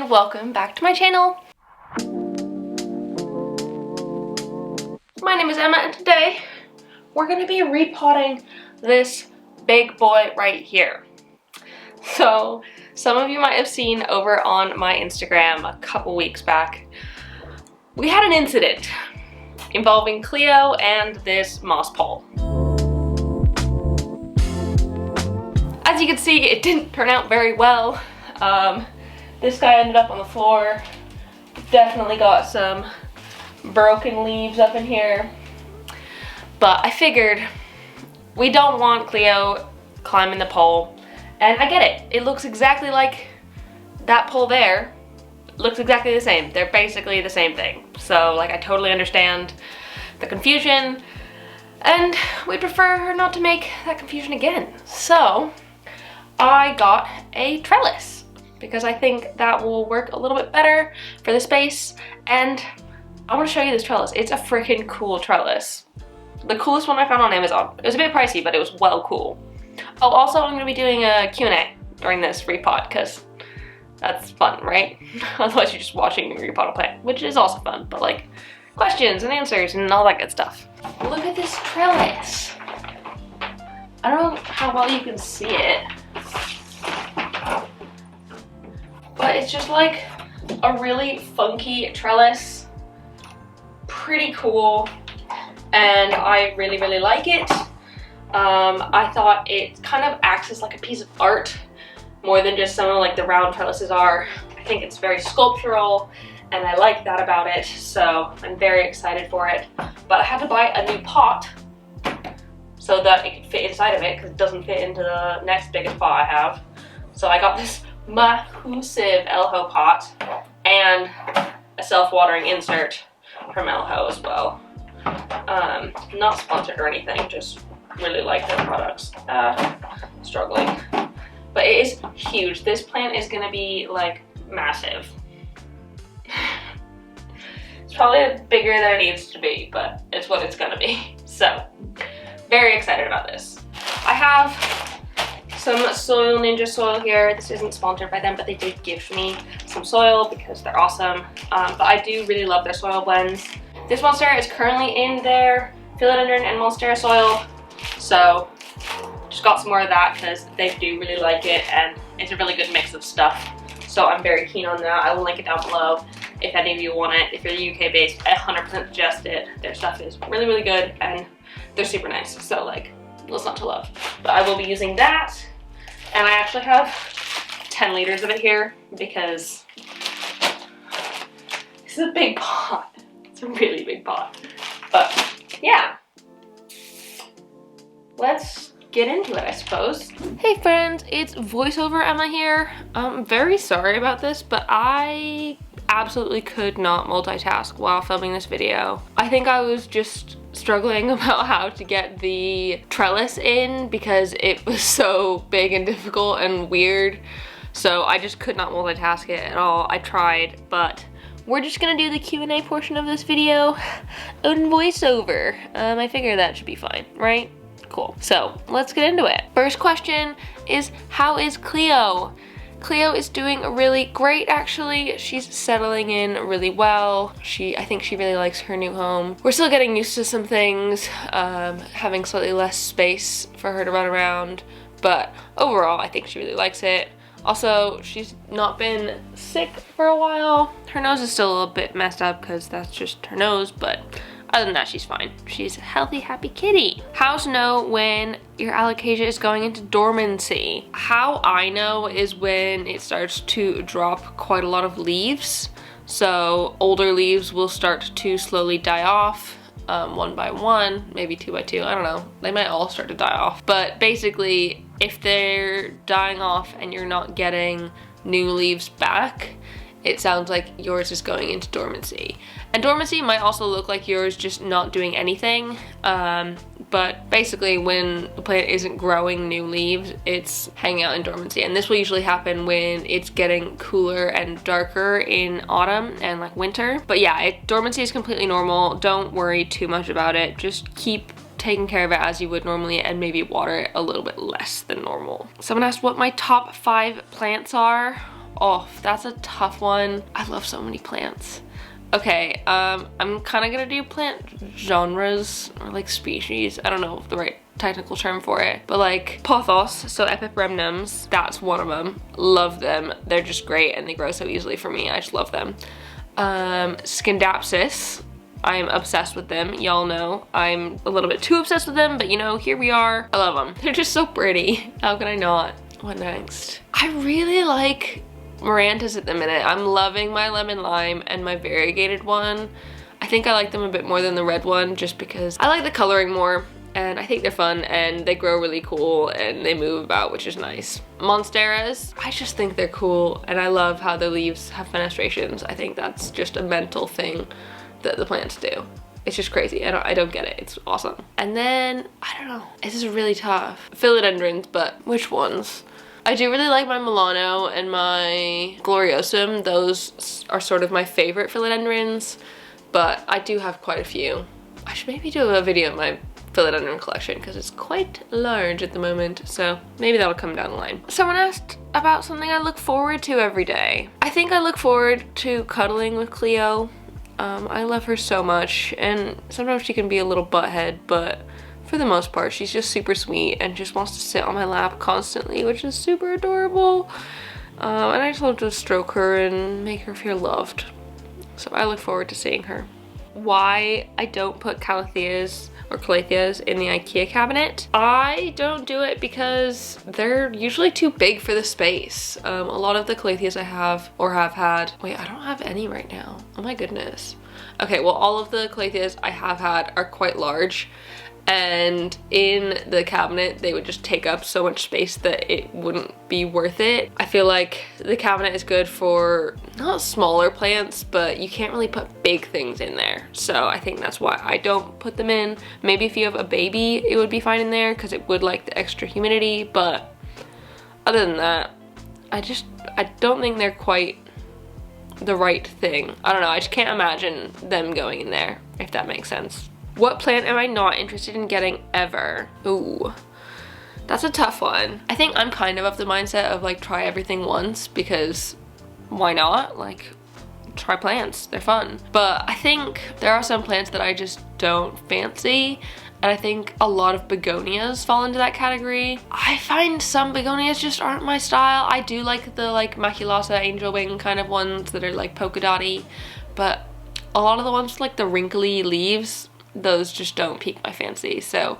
and welcome back to my channel. My name is Emma and today we're going to be repotting this big boy right here. So some of you might have seen over on my Instagram a couple weeks back, we had an incident involving Cleo and this moss pole. As you can see, it didn't turn out very well. This guy ended up on the floor. Definitely got some broken leaves up in here. But I figured we don't want Cleo climbing the pole. And I get it. It looks exactly like that pole there. It looks exactly the same. They're basically the same thing. So like I totally understand the confusion. And we prefer her not to make that confusion again. So I got a trellis because I think that will work a little bit better for the space. And I want to show you this trellis. It's a freaking cool trellis. The coolest one I found on Amazon. It was a bit pricey, but it was well cool. Oh, also I'm going to be doing a Q&A during this repot because that's fun, right? Otherwise you're just watching me repot a plant, which is also fun, but like questions and answers and all that good stuff. Look at this trellis. I don't know how well you can see it, but it's just like a really funky trellis. Pretty cool, and I really like it. I thought it kind of acts as like a piece of art more than just some of like the round trellises are. I think it's very sculptural and I like that about it, so I'm very excited for it. But I had to buy a new pot so that it could fit inside of it because it doesn't fit into the next biggest pot I have. So I got this massive Elho pot and a self-watering insert from Elho as well. Not sponsored or anything, just really like their products. Struggling. But it is huge. This plant is gonna be like massive. It's probably bigger than it needs to be, but it's what it's gonna be. So, very excited about this. I have some Soil Ninja soil here. This isn't sponsored by them, but they did gift me some soil because they're awesome. But I do really love their soil blends. This monstera is currently in their philodendron and monstera soil. So just got some more of that because they do really like it and it's a really good mix of stuff. So I'm very keen on that. I will link it down below if any of you want it. If you're UK based, I 100% suggest it. Their stuff is really good and they're super nice. So like, what's not to love? But I will be using that. And I actually have 10 liters of it here because this is a big pot. It's a really big pot. But yeah. Let's get into it, I suppose. Hey friends, it's voiceover Emma here. I'm very sorry about this, but I absolutely could not multitask while filming this video. I think I was just struggling about how to get the trellis in because it was so big and difficult and weird. So I just could not multitask it at all. I tried, but we're just gonna do the Q&A portion of this video in voiceover. I figure that should be fine, right? Cool. So let's get into it. First question is, how is Cleo? Cleo is doing really great actually. She's settling in really well. I think she really likes her new home. We're still getting used to some things, having slightly less space for her to run around, but overall I think she really likes it. Also, she's not been sick for a while. Her nose is still a little bit messed up because that's just her nose, but other than that, she's fine. She's a healthy, happy kitty. How to know when your alocasia is going into dormancy? How I know is when it starts to drop quite a lot of leaves. So older leaves will start to slowly die off, one by one, maybe two by two, I don't know. They might all start to die off. But basically, if they're dying off and you're not getting new leaves back, it sounds like yours is going into dormancy. And dormancy might also look like yours just not doing anything, but basically when the plant isn't growing new leaves, it's hanging out in dormancy. And this will usually happen when it's getting cooler and darker in autumn and like winter. But yeah, dormancy is completely normal. Don't worry too much about it. Just keep taking care of it as you would normally and maybe water it a little bit less than normal. Someone asked what my top 5 plants are. off? That's a tough one. I love so many plants. Okay, I'm kind of gonna do plant genres or like species. I don't know the right technical term for it, but like pothos, so epipremnums, that's one of them. Love them. They're just great and they grow so easily for me. I just love them. Scindapsus, I'm obsessed with them. Y'all know I'm a little bit too obsessed with them, but you know, here we are. I love them. They're just so pretty. How can I not? What next? I really like Marantas at the minute. I'm loving my lemon lime and my variegated one. I think I like them a bit more than the red one just because I like the coloring more and I think they're fun and they grow really cool and they move about, which is nice. Monsteras, I just think they're cool and I love how the leaves have fenestrations. I think that's just a mental thing that the plants do. It's just crazy. I don't get it. It's awesome. And then, I don't know. This is really tough. Philodendrons, but which ones? I do really like my Milano and my Gloriosum. Those are sort of my favorite philodendrons, but I do have quite a few. I should maybe do a video of my philodendron collection because it's quite large at the moment, so maybe that'll come down the line. Someone asked about something I look forward to every day. I think I look forward to cuddling with Cleo. I love her so much, and sometimes she can be a little butthead, but for the most part, she's just super sweet and just wants to sit on my lap constantly, which is super adorable. And I just love to stroke her and make her feel loved. So I look forward to seeing her. Why I don't put Calatheas or Calatheas in the IKEA cabinet? I don't do it because they're usually too big for the space. A lot of the Calatheas I have or have had, wait, I don't have any right now. Oh my goodness. Okay, well, all of the Calatheas I have had are quite large, and in the cabinet they would just take up so much space that it wouldn't be worth it. I feel like the cabinet is good for not smaller plants, but you can't really put big things in there, so I think that's why I don't put them in. Maybe if you have a baby it would be fine in there because it would like the extra humidity, but other than that I don't think they're quite the right thing. I don't know, I just can't imagine them going in there, if that makes sense. What plant am I not interested in getting ever? Ooh, that's a tough one. I think I'm kind of the mindset of like try everything once because why not? Like try plants, they're fun. But I think there are some plants that I just don't fancy, and I think a lot of begonias fall into that category. I find some begonias just aren't my style. I do like the like maculosa angel wing kind of ones that are like polka dotty, but a lot of the ones with like the wrinkly leaves, those just don't pique my fancy, so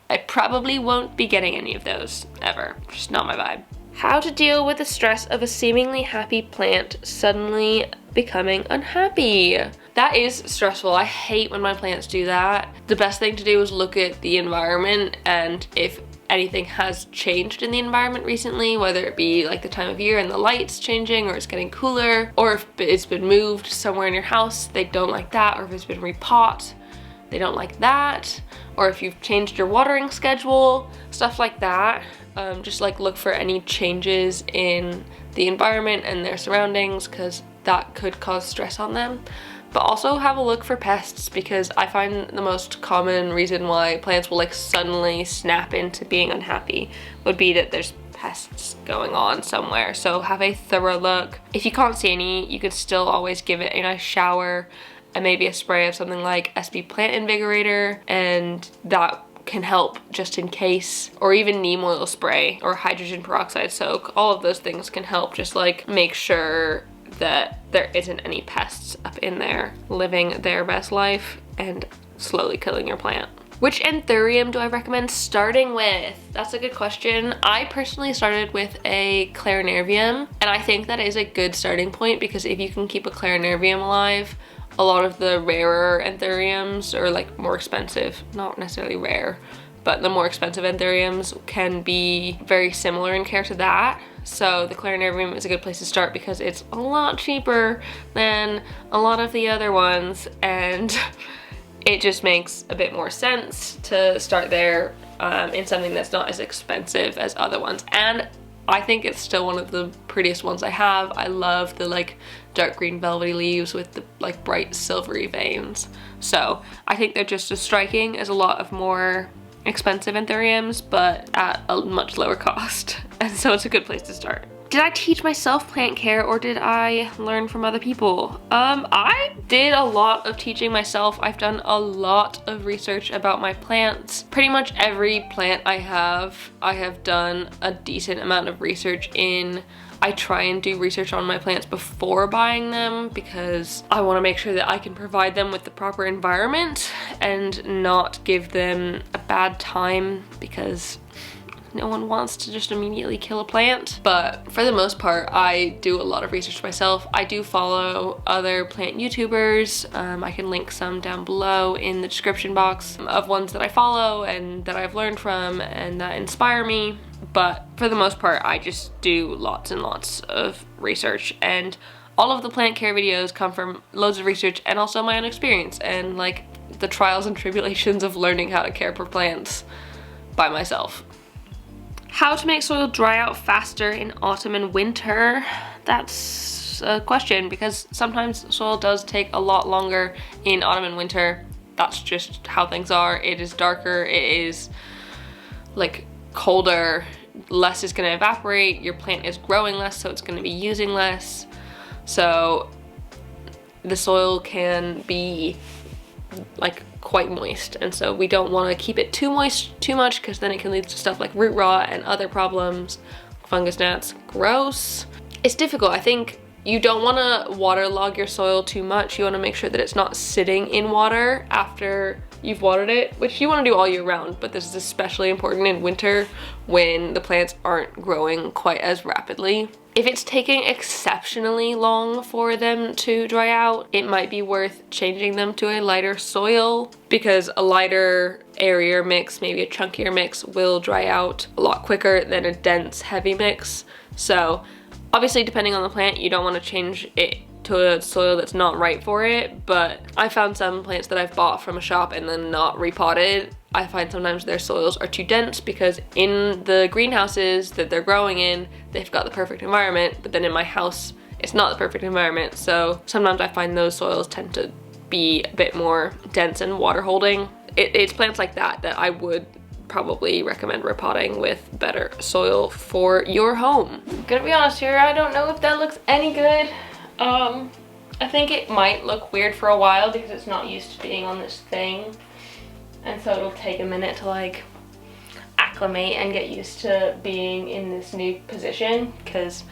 I probably won't be getting any of those ever. Just not my vibe. How to deal with the stress of a seemingly happy plant suddenly becoming unhappy. That is stressful. I hate when my plants do that. The best thing to do is look at the environment, and if anything has changed in the environment recently, whether it be like the time of year and the light's changing, or it's getting cooler, or if it's been moved somewhere in your house, they don't like that, or if it's been repot, they don't like that, or if you've changed your watering schedule, stuff like that. Just like look for any changes in the environment and their surroundings because that could cause stress on them. But also have a look for pests, because I find the most common reason why plants will like suddenly snap into being unhappy would be that there's pests going on somewhere. So have a thorough look. If you can't see any, you could still always give it a nice shower and maybe a spray of something like SB Plant Invigorator, and that can help just in case, or even neem oil spray or hydrogen peroxide soak. All of those things can help just like make sure that there isn't any pests up in there living their best life and slowly killing your plant. Which anthurium do I recommend starting with? That's a good question. I personally started with a clarinervium, and I think that is a good starting point because if you can keep a clarinervium alive, a lot of the rarer anthuriums, or like more expensive, not necessarily rare, but the more expensive anthuriums can be very similar in care to that. So the clarinervium is a good place to start because it's a lot cheaper than a lot of the other ones, and it just makes a bit more sense to start there in something that's not as expensive as other ones. And I think it's still one of the prettiest ones I have. I love the like dark green velvety leaves with the like bright silvery veins. So I think they're just as striking as a lot of more expensive anthuriums, but at a much lower cost. And so it's a good place to start. Did I teach myself plant care or did I learn from other people? I did a lot of teaching myself. I've done a lot of research about my plants. Pretty much every plant I have done a decent amount of research in. I try and do research on my plants before buying them because I want to make sure that I can provide them with the proper environment and not give them a bad time, because no one wants to just immediately kill a plant. But for the most part, I do a lot of research myself. I do follow other plant YouTubers. I can link some down below in the description box of ones that I follow and that I've learned from and that inspire me. But for the most part, I just do lots and lots of research, and all of the plant care videos come from loads of research and also my own experience and like the trials and tribulations of learning how to care for plants by myself. How to make soil dry out faster in autumn and winter? That's a question, because sometimes soil does take a lot longer in autumn and winter. That's just how things are. It is darker, it is like colder, less is going to evaporate, your plant is growing less, so it's going to be using less. So the soil can be like quite moist, and so we don't want to keep it too moist too much, because then it can lead to stuff like root rot and other problems, fungus gnats. Gross. It's difficult. I think you don't want to waterlog your soil too much. You want to make sure that it's not sitting in water after you've watered it, which you want to do all year round, but this is especially important in winter when the plants aren't growing quite as rapidly. If it's taking exceptionally long for them to dry out, it might be worth changing them to a lighter soil, because a lighter, airier mix, maybe a chunkier mix, will dry out a lot quicker than a dense, heavy mix. So obviously, depending on the plant, you don't want to change it to a soil that's not right for it, but I found some plants that I've bought from a shop and then not repotted. I find sometimes their soils are too dense, because in the greenhouses that they're growing in, they've got the perfect environment, but then in my house, it's not the perfect environment. So sometimes I find those soils tend to be a bit more dense and water holding. It's plants like that that I would probably recommend repotting with better soil for your home. I'm gonna be honest here, I don't know if that looks any good. I think it might look weird for a while because it's not used to being on this thing. And so it'll take a minute to like acclimate and get used to being in this new position, because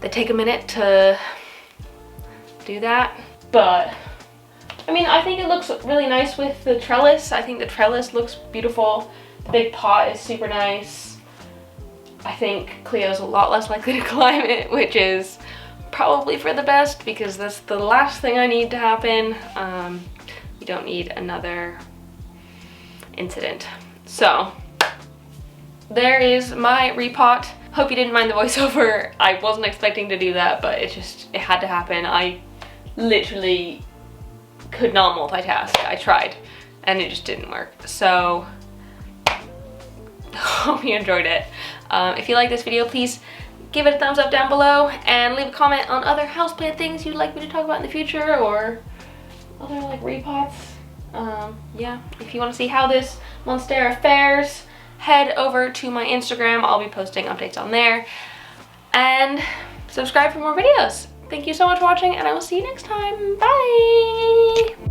they take a minute to do that. But I mean, I think it looks really nice with the trellis. I think the trellis looks beautiful. The big pot is super nice. I think Cleo's a lot less likely to climb it, which is probably for the best, because that's the last thing I need to happen. You don't need another incident. So there is my repot. Hope you didn't mind the voiceover. I wasn't expecting to do that, but it had to happen. I literally could not multitask. I tried and it just didn't work. So hope you enjoyed it. If you like this video, please give it a thumbs up down below and leave a comment on other houseplant things you'd like me to talk about in the future, or other like repots. Yeah, if you want to see how this monstera fares, head over to my Instagram. I'll be posting updates on there. And subscribe for more videos. Thank you so much for watching, and I will see you next time. Bye!